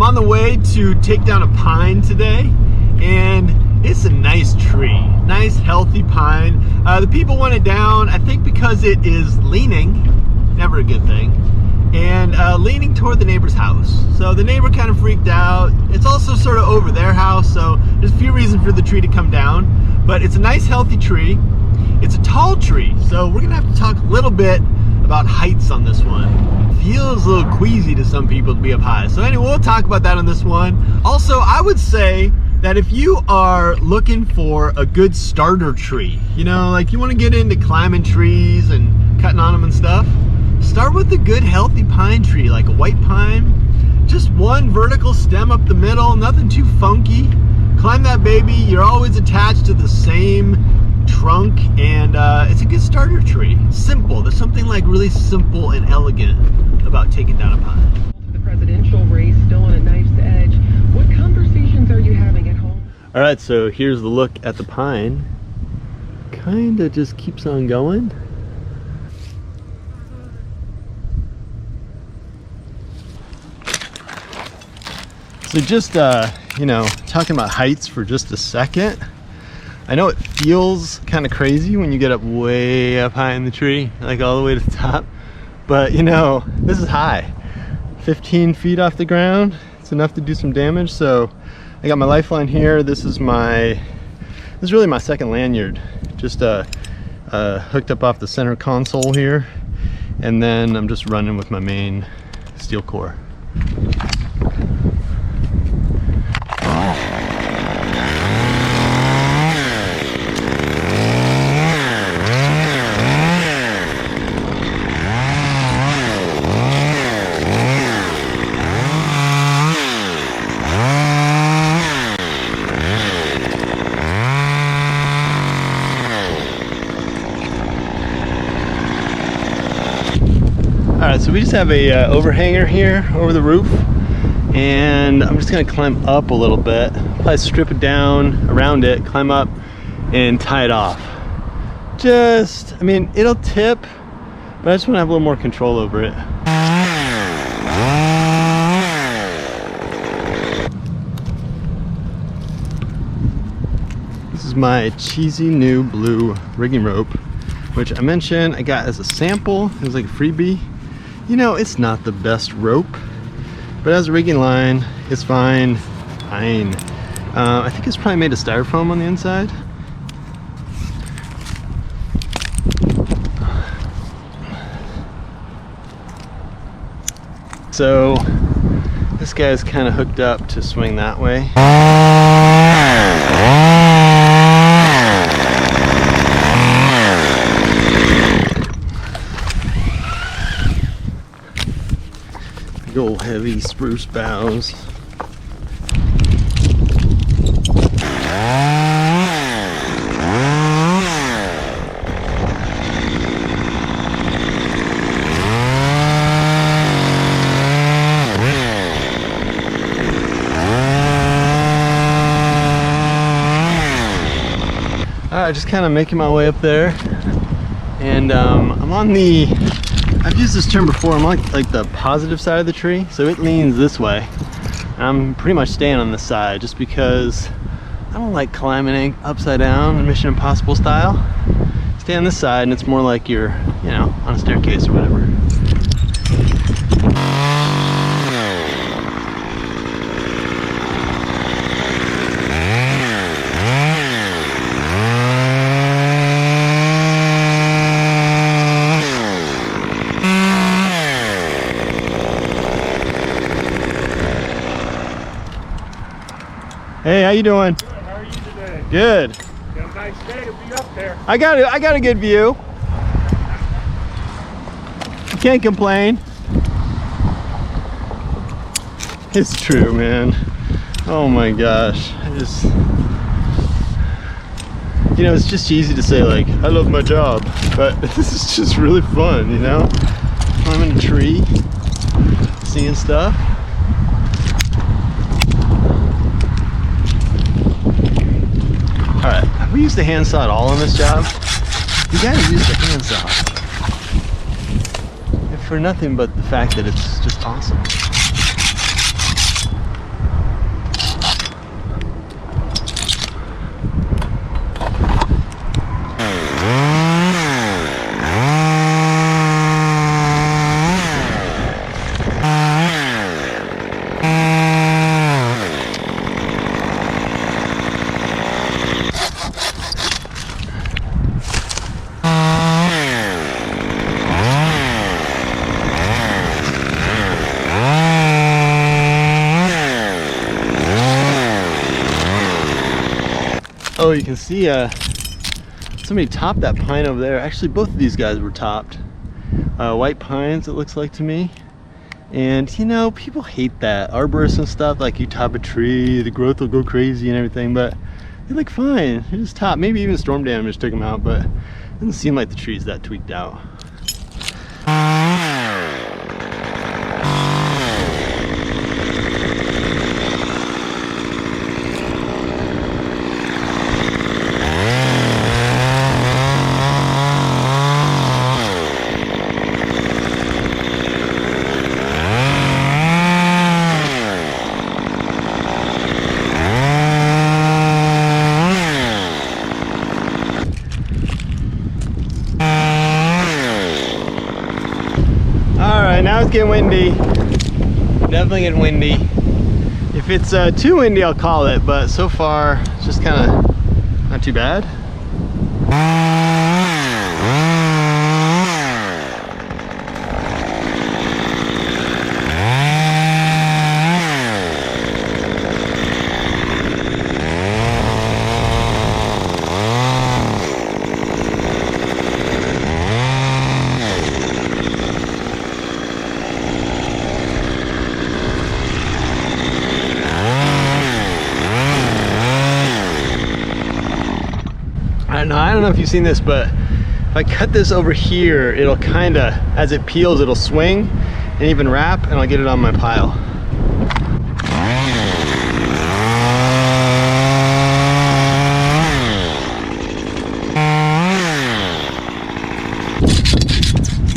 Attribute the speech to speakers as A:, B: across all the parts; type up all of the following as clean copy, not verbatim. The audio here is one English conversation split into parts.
A: on the way to take down a pine today, and it's a nice tree, nice healthy pine. The people want it down, I think because it is leaning, never a good thing, and leaning toward the neighbor's house. So the neighbor kind of freaked out. It's also sort of over their house, so there's a few reasons for the tree to come down, but it's a nice healthy tree. It's a tall tree, so we're gonna have to talk a little bit about heights on this one. Feels a little queasy to some people to be up high. So anyway, we'll talk about that on this one. Also, I would say that if you are looking for a good starter tree, you know, like you want to get into climbing trees and cutting on them and stuff, start with a good healthy pine tree, like a white pine. Just one vertical stem up the middle, nothing too funky. Climb that baby, you're always attached to the same trunk, and it's a good starter tree. Simple. There's something like really simple and elegant about taking down a pine.
B: The presidential race still on a knife's edge. What conversations are you having at home?
A: All right, so here's the look at the pine. Kind of just keeps on going. So just, you know, talking about heights for just a second. I know it feels kind of crazy when you get up way up high in the tree, like all the way to the top. But you know, this is high. 15 feet off the ground. It's enough to do some damage. So I got my lifeline here. This is really my second lanyard. Just hooked up off the center console here. And then I'm just running with my main steel core. Alright, so we just have a overhanger here over the roof, and I'm just going to climb up a little bit, probably strip it down around it, climb up and tie it off. Just, I mean, it'll tip, but I just want to have a little more control over it. This is my cheesy new blue rigging rope, which I mentioned I got as a sample. It was like a freebie. You know, it's not the best rope, but as a rigging line, it's fine. I think it's probably made of styrofoam on the inside. So this guy's kind of hooked up to swing that way. Big old heavy spruce boughs. Alright, just kind of making my way up there, and I'm on the, I've used this term before, I'm on like the positive side of the tree, so it leans this way. I'm pretty much staying on this side just because I don't like climbing upside down, Mission Impossible style. Stay on this side and it's more like you're, you know, on a staircase or whatever. Hey, how you doing?
C: Good. How are you today?
A: Good.
C: You got a nice day to be up there.
A: I got a good view. You can't complain. It's true, man. Oh my gosh. You know, it's just easy to say like, I love my job, but this is just really fun, you know? Climbing a tree, seeing stuff. Alright, have we used the handsaw at all on this job? You gotta use the handsaw. If for nothing but the fact that it's just awesome. Oh, you can see somebody topped that pine over there. Actually, both of these guys were topped. White pines, it looks like to me. And you know, people hate that. Arborists and stuff, like you top a tree, the growth will go crazy and everything, but they look fine. They just top. Maybe even storm damage took them out, but it doesn't seem like the tree's that tweaked out. Now it's getting windy. Definitely getting windy. If it's too windy, I'll call it, but so far it's just kind of not too bad. I don't know if you've seen this, but if I cut this over here, it'll kind of, as it peels, it'll swing and even wrap, and I'll get it on my pile.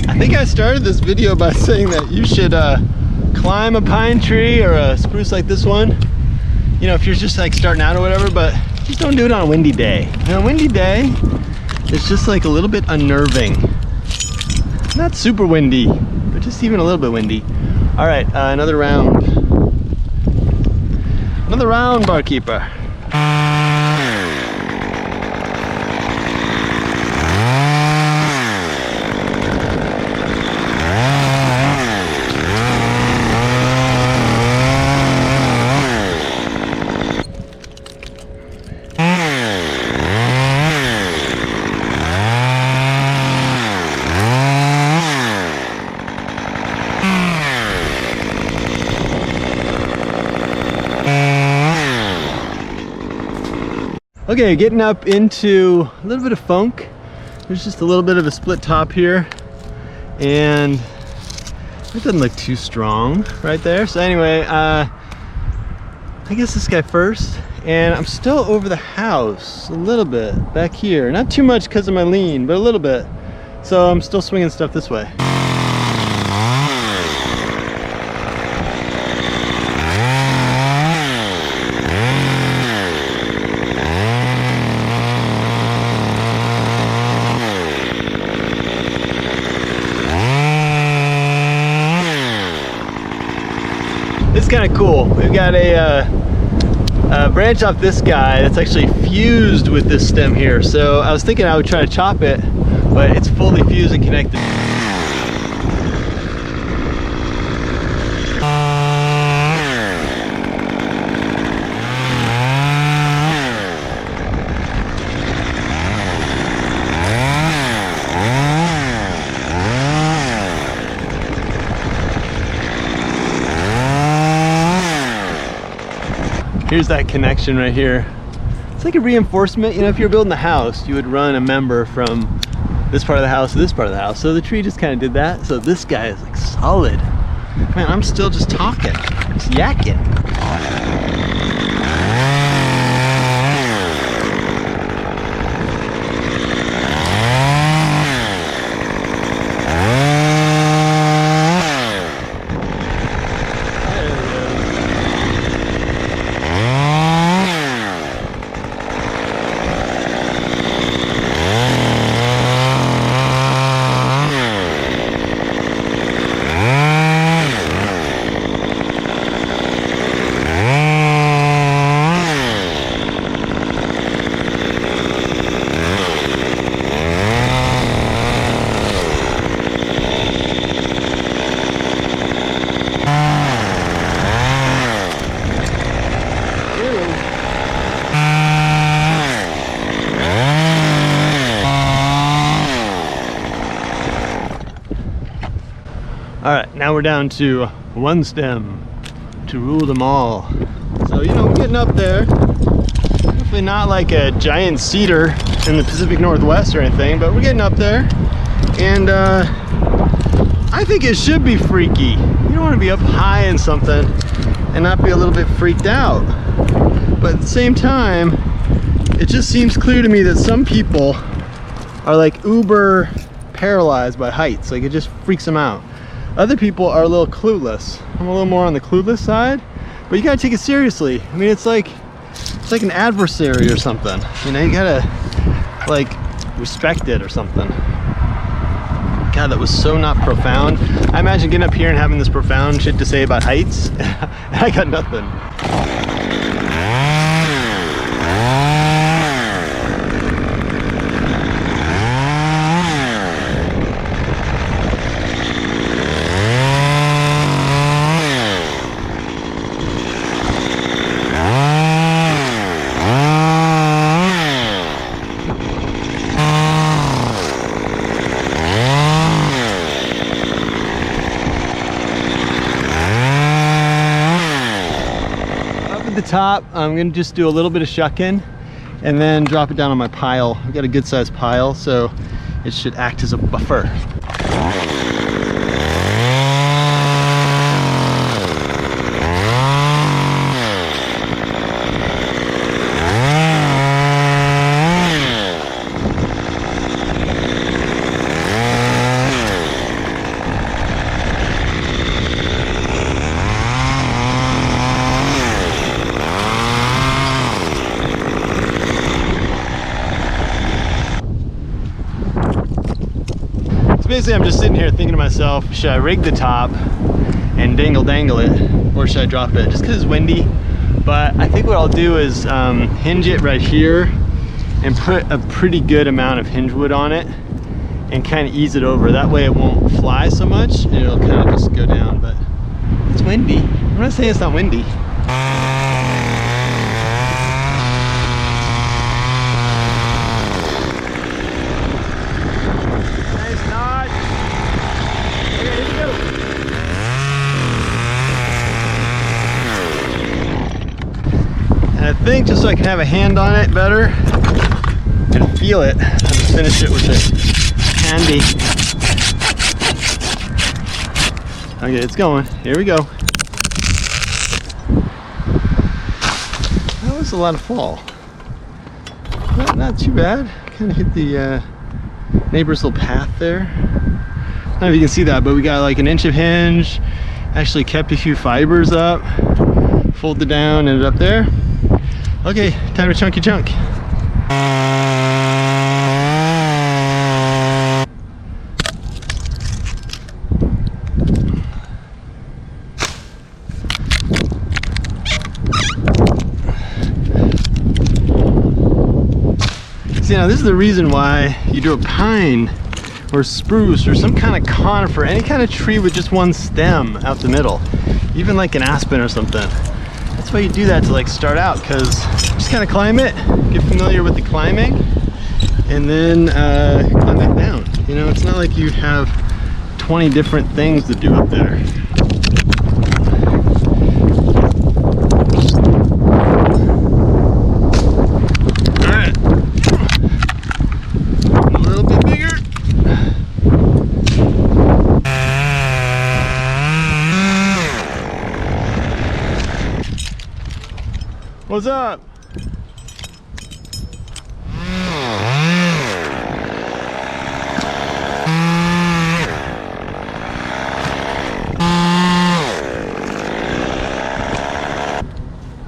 A: I think I started this video by saying that you should climb a pine tree or a spruce like this one, you know, if you're just like starting out or whatever, but just don't do it on a windy day. On a windy day, it's just like a little bit unnerving. Not super windy, but just even a little bit windy. All right, another round. Another round, barkeeper. Okay, getting up into a little bit of funk. There's just a little bit of a split top here, and it doesn't look too strong right there. So anyway, I guess this guy first, and I'm still over the house a little bit back here. Not too much because of my lean, but a little bit. So I'm still swinging stuff this way. It's kind of cool. We've got a branch off this guy that's actually fused with this stem here. So I was thinking I would try to chop it, but it's fully fused and connected. Here's that connection right here. It's like a reinforcement. You know, if you're building a house, you would run a member from this part of the house to this part of the house. So the tree just kind of did that. So this guy is like solid. Man, I'm still just talking, just yakking. Now we're down to one stem to rule them all. So, you know, we're getting up there. Definitely not like a giant cedar in the Pacific Northwest or anything, but we're getting up there. And I think it should be freaky. You don't want to be up high in something and not be a little bit freaked out. But at the same time, it just seems clear to me that some people are like uber paralyzed by heights. Like, it just freaks them out. Other people are a little clueless. I'm a little more on the clueless side, but you gotta take it seriously. I mean, it's like an adversary or something. You know, you gotta like respect it or something. God, that was so not profound. I imagine getting up here and having this profound shit to say about heights. I got nothing. The top, I'm gonna just do a little bit of shucking and then drop it down on my pile. I've got a good sized pile, so it should act as a buffer. Basically, I'm just sitting here thinking to myself, should I rig the top and dangle it, or should I drop it? Just because it's windy. But I think what I'll do is hinge it right here and put a pretty good amount of hinge wood on it and kind of ease it over. That way it won't fly so much and it'll kind of just go down. But it's windy. I'm not saying it's not windy. I think just so I can have a hand on it better and feel it, I'll just finish it with a handy. Okay, it's going. Here we go. That was a lot of fall. Not too bad. Kind of hit the neighbor's little path there. I don't know if you can see that, but we got like an inch of hinge. Actually kept a few fibers up, folded down, ended up there. Okay, time to chunky chunk. See, now this is the reason why you do a pine or spruce or some kind of conifer, any kind of tree with just one stem out the middle, even like an aspen or something. That's why you do that to like start out, because just kind of climb it, get familiar with the climbing, and then climb back down. You know, it's not like you have 20 different things to do up there. All right, a little bit bigger. What's up?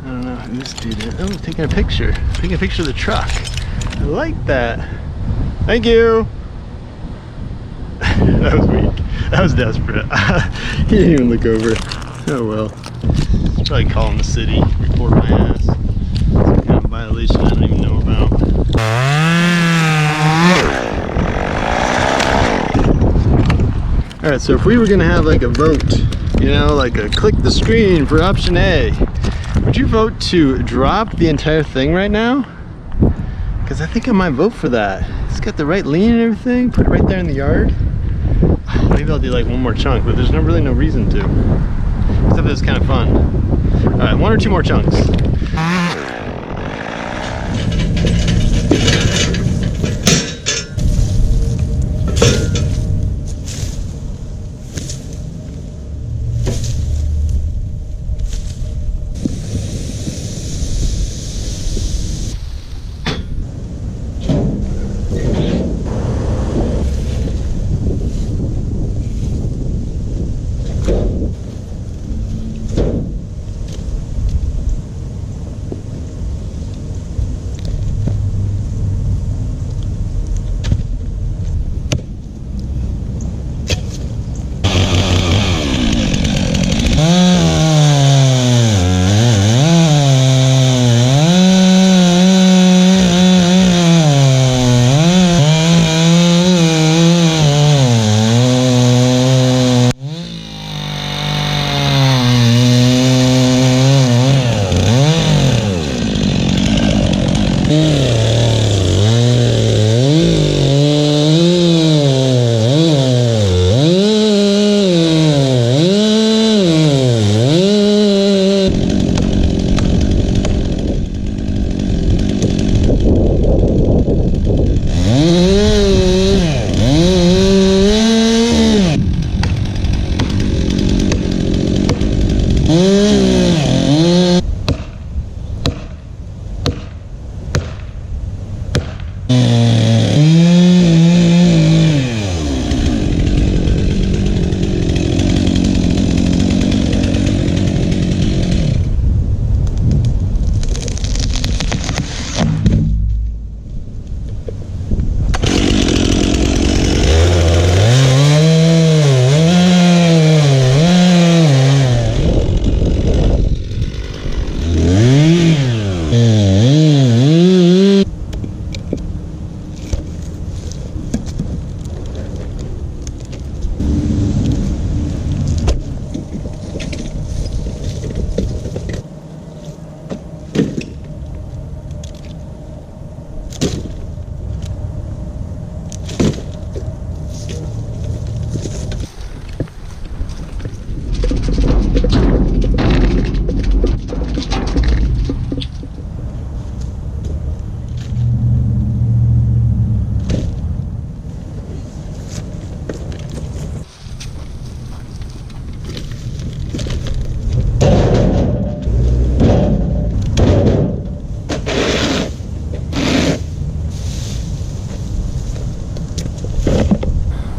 A: I don't know who this dude is. Oh, taking a picture. Taking a picture of the truck. I like that. Thank you. That was weak. That was desperate. He didn't even look over. Oh well. Probably calling the city, report my ass. Some kind of violation I don't even know about. Alright, so if we were gonna have like a vote, you know, like a click the screen for option A, would you vote to drop the entire thing right now? Because I think I might vote for that. It's got the right lean and everything, put it right there in the yard. Maybe I'll do like one more chunk, but there's really no reason to. Except that it's kind of fun. All right, one or two more chunks.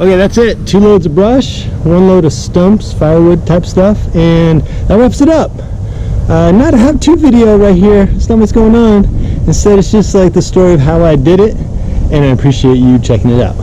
A: Okay, that's it. 2 loads of brush, 1 load of stumps, firewood type stuff, and that wraps it up. Not a how-to video right here. It's not what's going on. Instead, it's just like the story of how I did it, and I appreciate you checking it out.